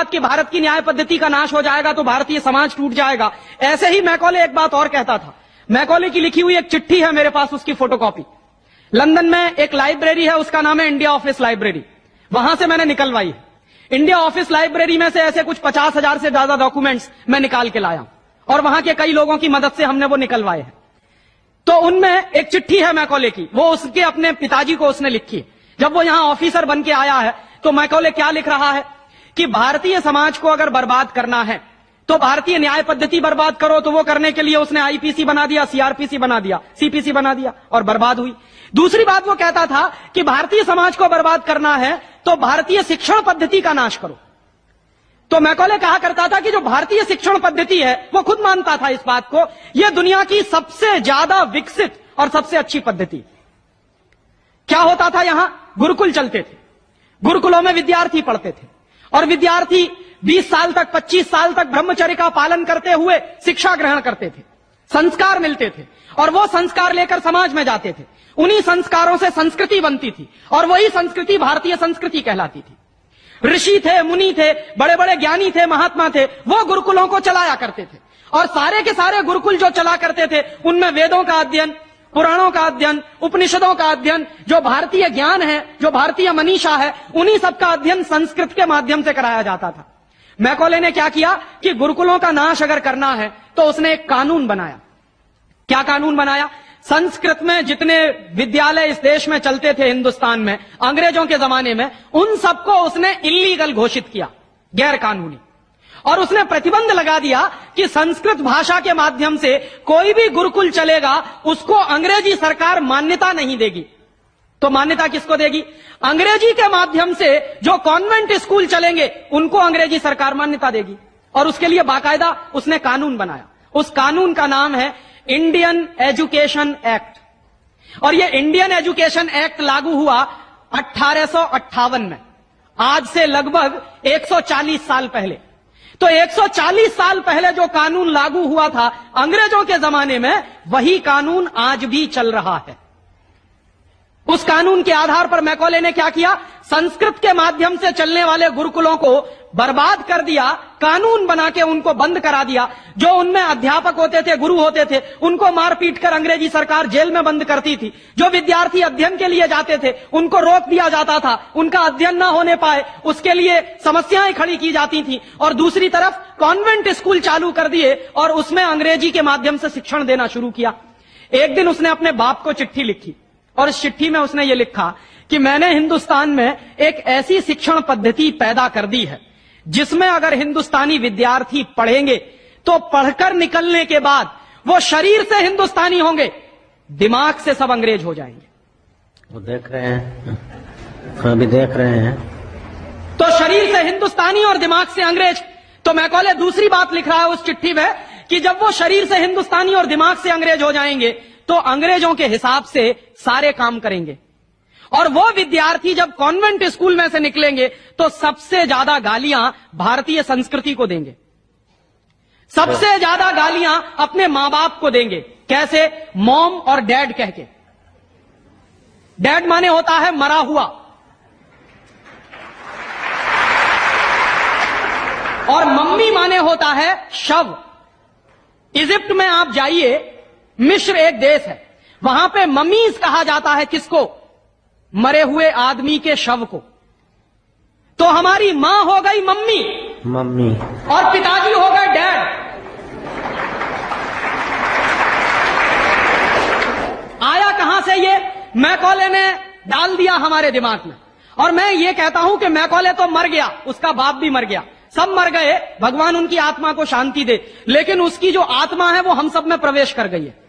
कि भारत की न्याय पद्धति का नाश हो जाएगा तो भारतीय समाज टूट जाएगा। ऐसे ही मैकॉले एक बात और कहता था। मैकॉले की लिखी हुई एक चिट्ठी है मेरे पास, उसकी फोटोकॉपी। लंदन में एक लाइब्रेरी है, उसका नाम है इंडिया ऑफिस लाइब्रेरी। वहां से मैंने निकलवाई है। इंडिया ऑफिस लाइब्रेरी में से ऐसे कुछ 50,000 से ज्यादा डॉक्यूमेंट्स मैं निकाल के लाया और वहां के कई लोगों की मदद से हमने वो निकलवाए हैं। तो उनमें एक चिट्ठी है मैकॉले की, वो उसके अपने पिताजी को उसने लिखी है। जब वो यहां ऑफिसर बन के आया है तो मैकॉले क्या लिख रहा है कि भारतीय समाज को अगर बर्बाद करना है तो भारतीय न्याय पद्धति बर्बाद करो। तो वो करने के लिए उसने आईपीसी बना दिया, सीआरपीसी बना दिया, सीपीसी बना दिया और बर्बाद हुई। दूसरी बात वो कहता था कि भारतीय समाज को बर्बाद करना है तो भारतीय शिक्षण पद्धति का नाश करो। तो मैकॉले कहा करता था कि जो भारतीय शिक्षण पद्धति है, वो खुद मानता था इस बात को, यह दुनिया की सबसे ज्यादा विकसित और सबसे अच्छी पद्धति। क्या होता था, यहां गुरुकुल चलते थे, गुरुकुलों में विद्यार्थी पढ़ते थे और विद्यार्थी 20 साल तक, 25 साल तक ब्रह्मचर्य का पालन करते हुए शिक्षा ग्रहण करते थे, संस्कार मिलते थे और वो संस्कार लेकर समाज में जाते थे। उन्हीं संस्कारों से संस्कृति बनती थी और वही संस्कृति भारतीय संस्कृति कहलाती थी। ऋषि थे, मुनि थे, बड़े बड़े ज्ञानी थे, महात्मा थे, वो गुरुकुलों को चलाया करते थे और सारे के सारे गुरुकुल जो चला करते थे उनमें वेदों का अध्ययन, पुराणों का अध्ययन, उपनिषदों का अध्ययन, जो भारतीय ज्ञान है, जो भारतीय मनीषा है, उन्हीं सबका अध्ययन संस्कृत के माध्यम से कराया जाता था। मैकॉले ने क्या किया कि गुरुकुलों का नाश अगर करना है तो उसने एक कानून बनाया। क्या कानून बनाया? संस्कृत में जितने विद्यालय इस देश में चलते थे, हिंदुस्तान में अंग्रेजों के जमाने में, उन सबको उसने इल्लीगल घोषित किया, गैर कानूनी। और उसने प्रतिबंध लगा दिया कि संस्कृत भाषा के माध्यम से कोई भी गुरुकुल चलेगा उसको अंग्रेजी सरकार मान्यता नहीं देगी। तो मान्यता किसको देगी? अंग्रेजी के माध्यम से जो कॉन्वेंट स्कूल चलेंगे उनको अंग्रेजी सरकार मान्यता देगी। और उसके लिए बाकायदा उसने कानून बनाया। उस कानून का नाम है इंडियन एजुकेशन एक्ट। और यह इंडियन एजुकेशन एक्ट लागू हुआ 1858 में, आज से लगभग 140 साल पहले। तो 140 साल पहले जो कानून लागू हुआ था अंग्रेजों के जमाने में, वही कानून आज भी चल रहा है। उस कानून के आधार पर मैकॉले ने क्या किया? संस्कृत के माध्यम से चलने वाले गुरुकुलों को बर्बाद कर दिया, कानून बना के उनको बंद करा दिया। जो उनमें अध्यापक होते थे, गुरु होते थे, उनको मार पीट कर अंग्रेजी सरकार जेल में बंद करती थी। जो विद्यार्थी अध्ययन के लिए जाते थे उनको रोक दिया जाता था, उनका अध्ययन ना होने पाए उसके लिए समस्याएं खड़ी की जाती थी। और दूसरी तरफ कॉन्वेंट स्कूल चालू कर दिए और उसमें अंग्रेजी के माध्यम से शिक्षण देना शुरू किया। एक दिन उसने अपने बाप को चिट्ठी लिखी और इस चिट्ठी में उसने ये लिखा कि मैंने हिंदुस्तान में एक ऐसी शिक्षण पद्धति पैदा कर दी है जिसमें अगर हिंदुस्तानी विद्यार्थी पढ़ेंगे तो पढ़कर निकलने के बाद वो शरीर से हिंदुस्तानी होंगे, दिमाग से सब अंग्रेज हो जाएंगे। वो देख रहे हैं, अभी देख रहे हैं। तो शरीर से हिंदुस्तानी और दिमाग से अंग्रेज। तो मैकॉले दूसरी बात लिख रहा है उस चिट्ठी में कि जब वो शरीर से हिंदुस्तानी और दिमाग से अंग्रेज हो जाएंगे तो अंग्रेजों के हिसाब से सारे काम करेंगे। और वो विद्यार्थी जब कॉन्वेंट स्कूल में से निकलेंगे तो सबसे ज्यादा गालियां भारतीय संस्कृति को देंगे, सबसे ज्यादा गालियां अपने मां बाप को देंगे। कैसे? मॉम और डैड कह के। डैड माने होता है मरा हुआ, और मम्मी माने होता है शव। इजिप्ट में आप जाइए, मिस्र एक देश है, वहां पे ममीज कहा जाता है किसको? मरे हुए आदमी के शव को। तो हमारी मां हो गई मम्मी, मम्मी, और पिताजी हो गए डैड। आया कहां से ये? मैकॉले ने डाल दिया हमारे दिमाग में। और मैं ये कहता हूं कि मैकॉले तो मर गया, उसका बाप भी मर गया, सब मर गए, भगवान उनकी आत्मा को शांति दे, लेकिन उसकी जो आत्मा है वो हम सब में प्रवेश कर गई है।